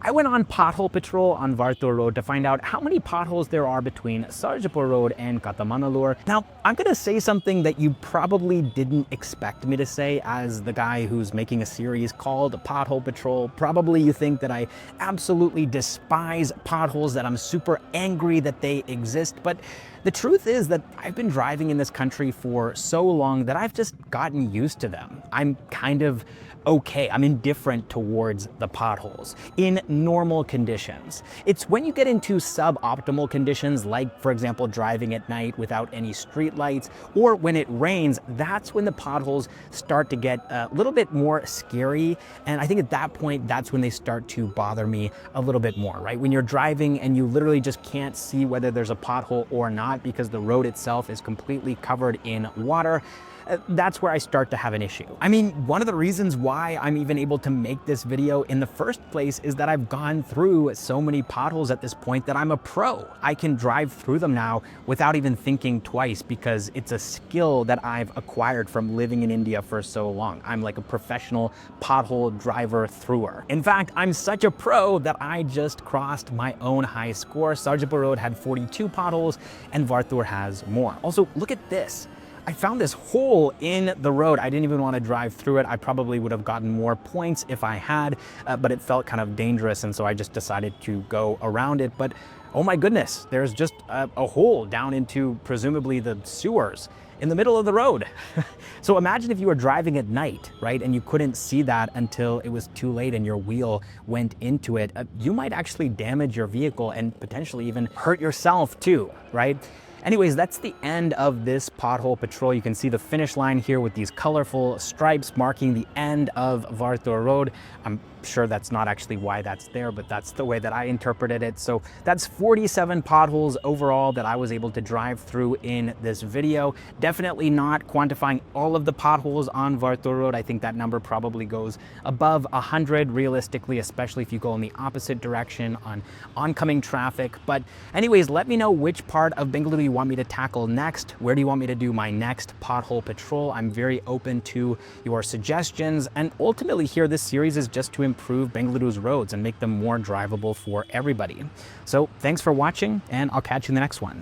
I went on pothole patrol on Varthur Road to find out how many potholes there are between Sarjapur Road and Katamanallur. Now, I'm gonna say something that you probably didn't expect me to say as the guy who's making a series called Pothole Patrol. Probably you think that I absolutely despise potholes, that I'm super angry that they exist, but the truth is that I've been driving in this country for so long that I've just gotten used to them. I'm kind of okay. I'm indifferent towards the potholes in normal conditions. It's when you get into suboptimal conditions, like for example, driving at night without any street lights, or when it rains, that's when the potholes start to get a little bit more scary. And I think at that point, that's when they start to bother me a little bit more, right? When you're driving and you literally just can't see whether there's a pothole or not because the road itself is completely covered in water, that's where I start to have an issue. I mean, one of the reasons why I'm even able to make this video in the first place is that I've gone through so many potholes at this point that I'm a pro. I can drive through them now without even thinking twice because it's a skill that I've acquired from living in India for so long. I'm like a professional pothole driver thrower. In fact, I'm such a pro that I just crossed my own high score. Sarjapur Road had 42 potholes and Varthur has more. Also, look at this. I found this hole in the road. I didn't even want to drive through it. I probably would have gotten more points if I had, but it felt kind of dangerous, and so I just decided to go around it. But oh my goodness, there's just a hole down into presumably the sewers in the middle of the road. So imagine if you were driving at night, right, and you couldn't see that until it was too late and your wheel went into it. You might actually damage your vehicle and potentially even hurt yourself too, right? Anyways, that's the end of this pothole patrol. You can see the finish line here with these colorful stripes marking the end of Varthur Road. I'm sure that's not actually why that's there, but that's the way that I interpreted it. So that's 47 potholes overall that I was able to drive through in this video. Definitely not quantifying all of the potholes on Varthur Road. I think that number probably goes above 100 realistically, especially if you go in the opposite direction on oncoming traffic. But anyways, let me know which part of Bengaluru you want me to tackle next. Where do you want me to do my next pothole patrol? I'm very open to your suggestions, and ultimately here, this series is just to improve Bengaluru's roads and make them more drivable for everybody. So thanks for watching, and I'll catch you in the next one.